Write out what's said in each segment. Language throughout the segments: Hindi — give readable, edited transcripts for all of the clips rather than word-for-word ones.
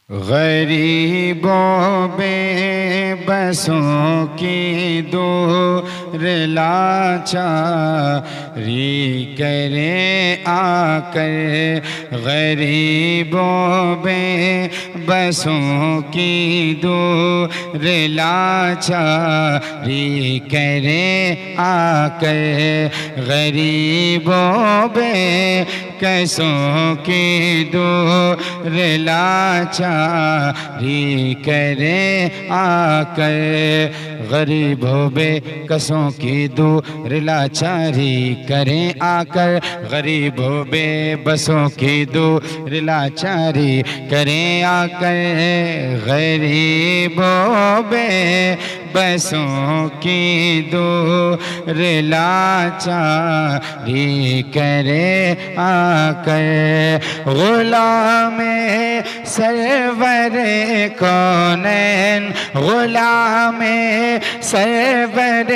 गरीबों बेबसों की दूर लाचारी करे आकर। गरीबों बेबसों की दूर लाचारी करे आकर। गरीबों बेकसों की दूर लाचारी करे आकर। गरीबों बेकसों की दूर लाचारी करें आकर। गरीबों बेबसों की दूर लाचारी करें आकर। गरीबों बेबसों की दूर लाचारी करे आकर। गुलामे सरवर कौनैन, गुलामे सरवर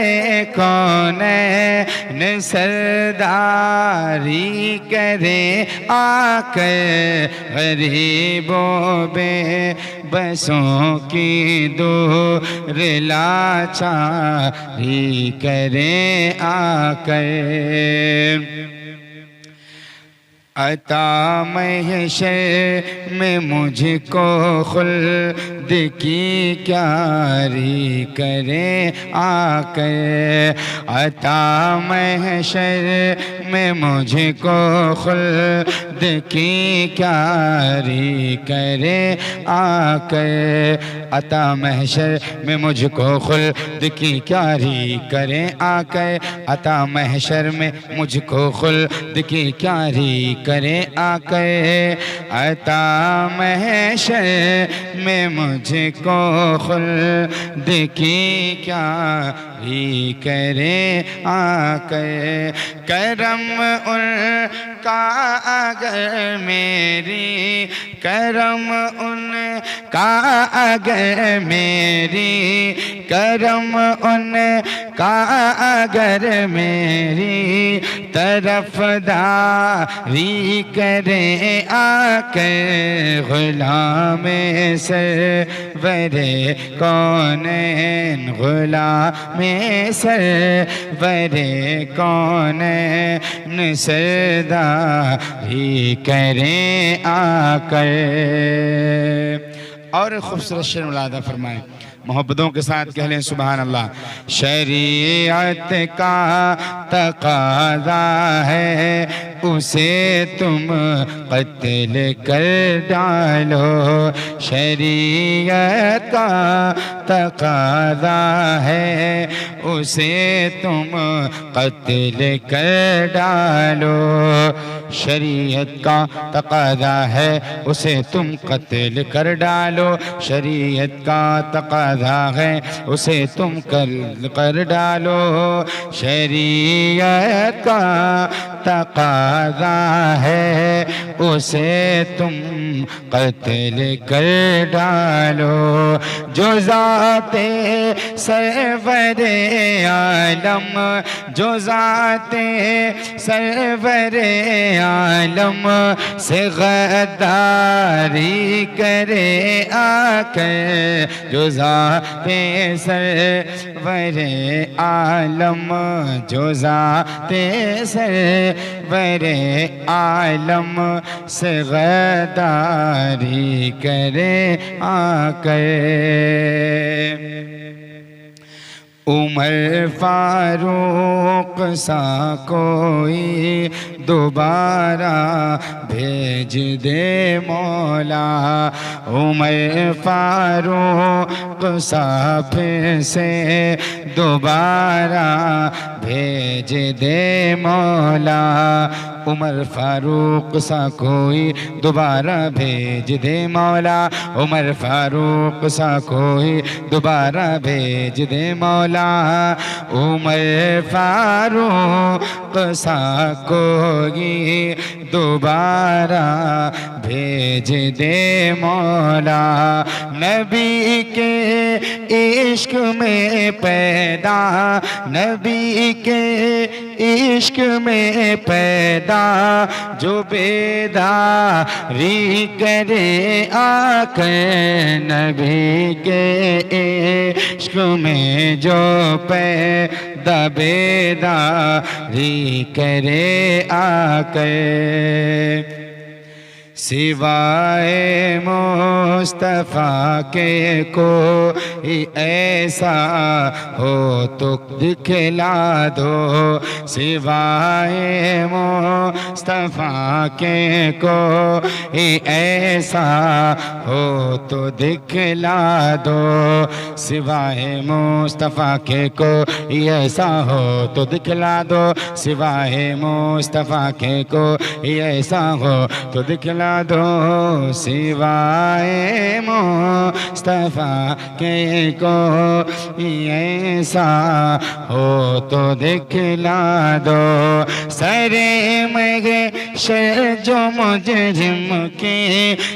कौनैन सरदारी करे आकर। गरीबों बेबसों की दूर लाचारी करे आकर। अता महशर में मुझको खुल्द की क्यारी करे आकर। अता महशर में मुझको खुल्द की क्यारी करे आकर। अता महशर में मुझको खुल्द की क्यारी करे आकर। अता महशर में मुझको खुल्द की क्यारी करे आकर। अता महशर में मुझको खुल्द की क्यारी करे आकर। करम उनका अगर मेरी, करम उनका अगर मेरी, करम उनका अगर मेरी तरफदारी करे आकर। गुलामे सरवरे कौनैन, गुलामे सरवरे कौनैन सरदारी करे आकर। और खूबसूरत शेर मुलादा फरमाएं, मोहब्बतों के साथ कह लें सुभान अल्लाह। शरीयत का तकाज़ा है उसे तुम कत्ल कर डालो। शरीयत का तकाज़ा है उसे तुम कत्ल कर डालो। शरीयत का तकाज़ा है उसे तुम कत्ल कर डालो। शरीयत का तकाज़ा है उसे तुम कर डालो। शरीयत का तकाज़ा है उसे तुम कत्ल कर डालो। जो ज़ाते सरवरे आलम, जो ज़ाते सरवरे आलम से गद्दारी करे आकर। जो ज़ाते सरवरे आलम, जो ज़ाते सरवरे आलम से गद्दारी करे आकर। उमर फारूक सा कोई दोबारा भेज दे मौला। उमर फारूक सा फिर से दोबारा भेज दे मौला। उमर फारूक सा कोई दोबारा भेज दे मौला। उमर फारूक सा कोई दोबारा भेज दे मौला। उमर फारूक सा कोई दोबारा भेज दे मौला। नबी के इश्क में पैदा, नबी के इश्क में पैदा, जो बेदारी करे आकर, नबी के इश्क में जो पैदा बेदारी करे आकर। सिवाए मुस्तफ़ा के कोई ऐसा हो तो दिखला दो, सिवाए मुस्तफ़ा के कोई ऐसा हो तो दिखला दो, सिवाए मुस्तफ़ा के कोई ऐसा हो तो दिखला दो, सिवाए मुस्तफ़ा के कोई ऐसा हो तो दिखला दो, सिवाए मुस्तफ़ा के कोई ऐसा हो तो दिखला दो। सरे मगे शर जो मुजरिम की,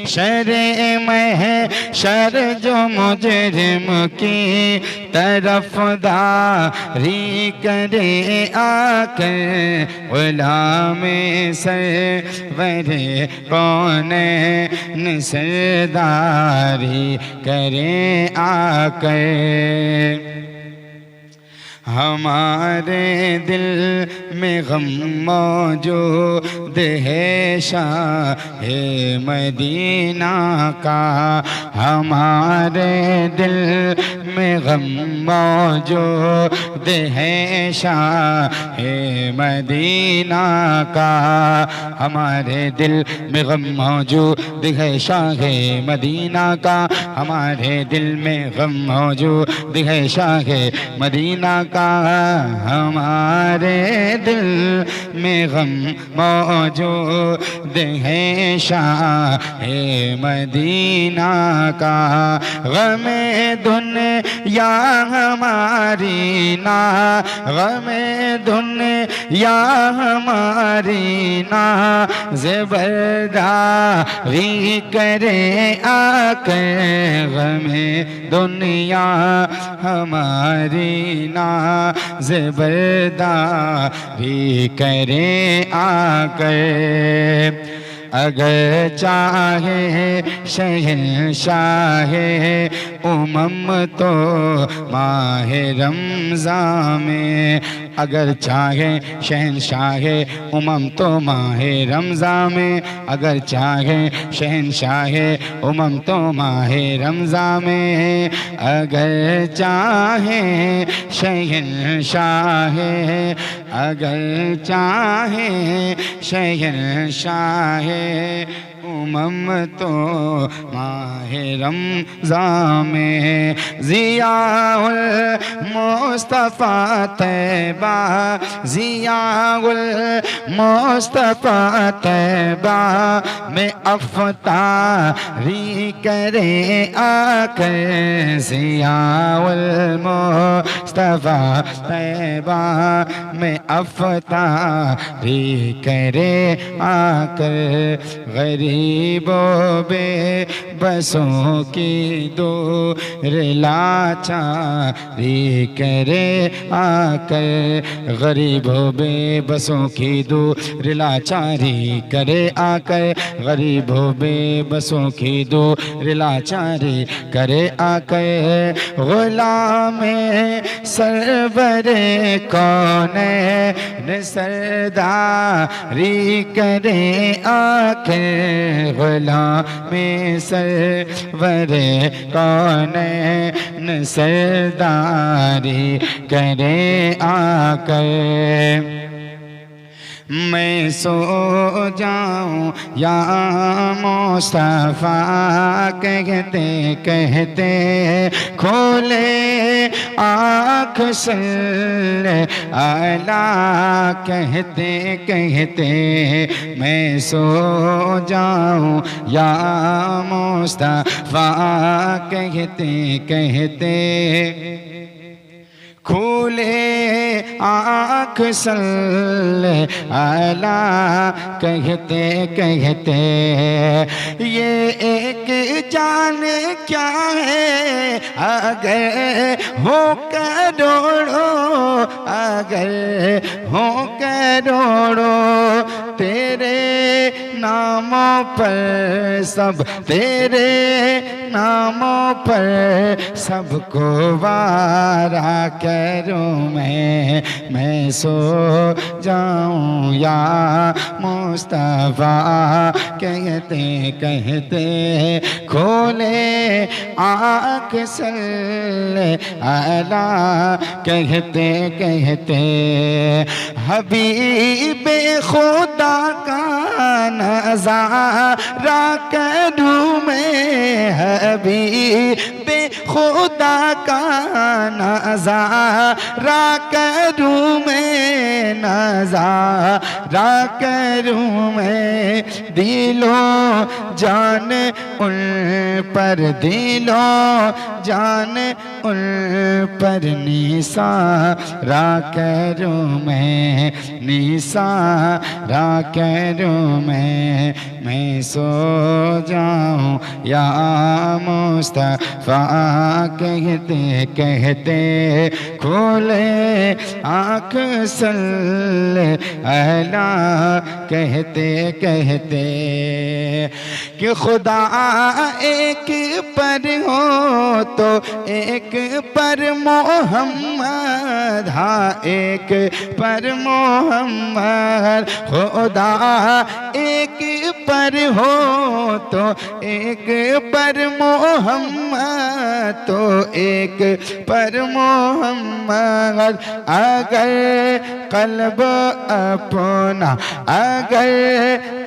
शरे मह शर जो मुजरिम की तरफदारी करे आकर, गुलाम सरवरे कौन सरदारी करे आकर। हमारे दिल में गम मौजूद है शाहे मदीना का, हमारे दिल में गम मौजूद है शाहे मदीना का, हमारे दिल में गम मौजूद है शाहे मदीना का, हमारे दिल में गम मौजूद है शाहे मदीना का, हमारे दिल में गम मौजूद है शाहे मदीना का। गमे दुनिया हमारी ना, गमे दुनिया हमारी ना, ज़बरदारी करे आकर, गमे दुनिया हमारी ना, ज़बरदारी करे आकर। अगर चाहे शहंशाहे उमम तो माहे रमज़ान में, अगर चाहे शहंशाहे उमम तो माहे रमज़ान में, अगर चाहे शहंशाहे उमम तो माहे रमज़ान में, अगर चाहे शहंशाहे, अगर चाहे शहंशाहे उमम तो माहे रमज़ान में, ज़ियाउल मुस्तफ़ा तैबा, ज़ियाउल मुस्तफ़ा तैबा में अफ़तारी करे आकर, ज़ियाउल मुस्तफ़ा तैबा में अफ़तारी करे आकर, गरीबों बेबसों की दूर लाचारी करे आकर, गरीबों बेबसों की दूर लाचारी करे आकर, गरीबों बेबसों की दूर लाचारी करे आकर। गुलाम सरवरे कौन सरदारी करे आकर, गुलाम सरवरे कौन सरदारी करे आकर। मैं सो जाऊं या मुस्तफ़ा कहते कहते, खोले आँख सल्ले अला कहते कहते, मैं सो जाऊं या मुस्तफ़ा कहते कहते, खोले आँख सल्ले अला कहते कहते, ये एक जान क्या है अगर हो करोड़ों, अगर हो करोड़ों, तेरे नामों पर सब, तेरे नामों पर सबको वारा करूं मैं सो जाऊं या मुस्तफा कहते कहते, खोले आँख सल्ले अला कहते कहते, हबीबे खुदा का नज़ारा करूं मैं, हबीबे खुदा का नज़ारा करूं मैं, नज़ारा करूं मैं, दिलों जान उन पर, दिलों जान उन पर निसारा करूं मैं, निसारा करूं मैं सो जाऊं या मुस्तफा कहते कहते, खोले आँख सल्ले अला कहते कहते, कि खुदा एक पर हो तो एक पर मोहम्मद, हाँ एक पर मोहम्मद, खुदा एक पर हो तो एक पर मोहम्मद, तो एक पर मोहम्मद, अगर कल्ब अपना, अगर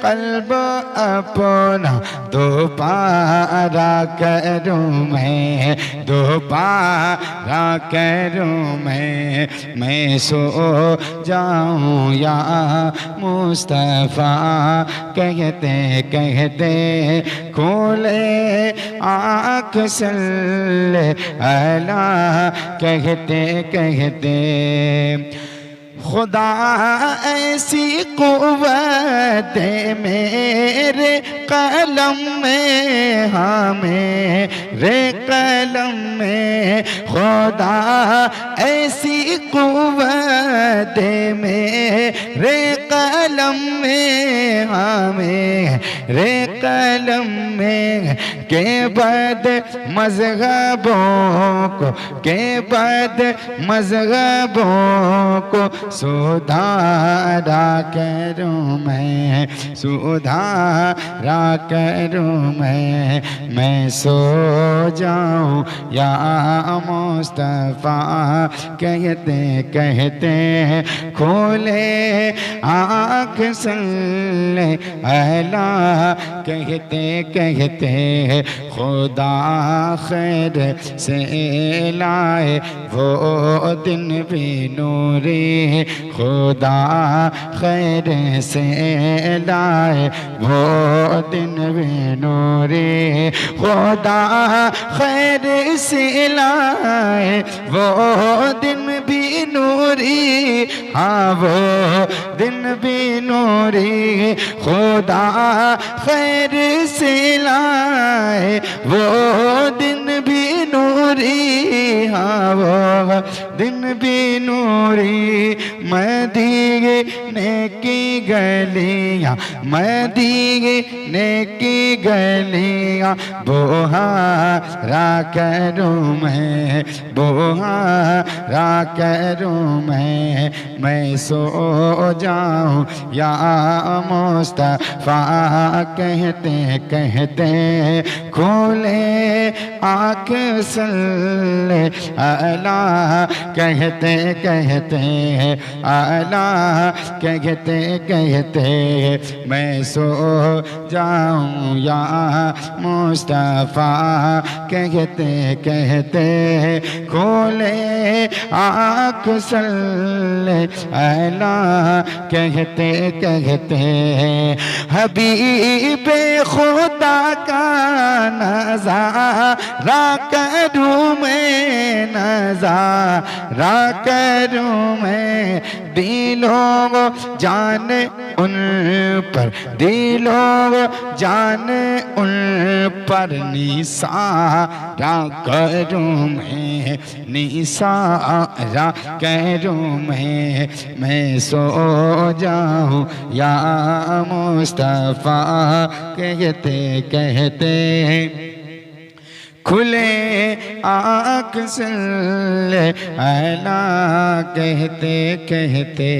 कल्ब अपना दोबारा करूं मैं, दोबारा करूं मैं सो जाऊं या मुस्तफा कहते कहते, खोले आँख सल्ले अला कहते कहते, खुदा ऐसी कुव्वत मेरे कलम में, हाँ मेरे कलम में, खुदा ऐसी कुव्वत मेरे कलम में, हाँ मेरे कलम में, के बद मज़हबों को, के बद मज़हबों को सुधारा करूं मैं, सुधारा करूं मैं सो जाऊं या मुस्तफा कहते कहते, खोले आँख सल्ले अला कहते कहते, खुदा खैर से लाए वो दिन भी नूरी, खुदा खैर से लाए वो दिन भी नूरी, खुदा खैर से लाए वो दिन भी नूरी, हाँ वो दिन भी नूरी, खुदा खैर से लाए वो दिन भी नूरी, हाँ वो दिन भी नूरी, मदीने की गलियां, मदीने की गलियां, बोहारा करूं मैं, बोहारा करूं मैं सो जाऊं या मुस्तफा कहते कहते, खोले आँख सल्ले अला कहते कहते, अला कहते कहते, मैं सो जाऊं या मुस्तफा कहते कहते, खोले आँख सल्ले अला कहते कहते, हबीबे खुदा का नज़ारा करूं मैं, नजारा करूं मैं, दिलों जान उन पर, दिलों जान उन पर, निसारा करूं मैं, निसारा करूं मैं सो जाऊं या मुस्तफा कहते कहते खुले आँख से अला कहते कहते।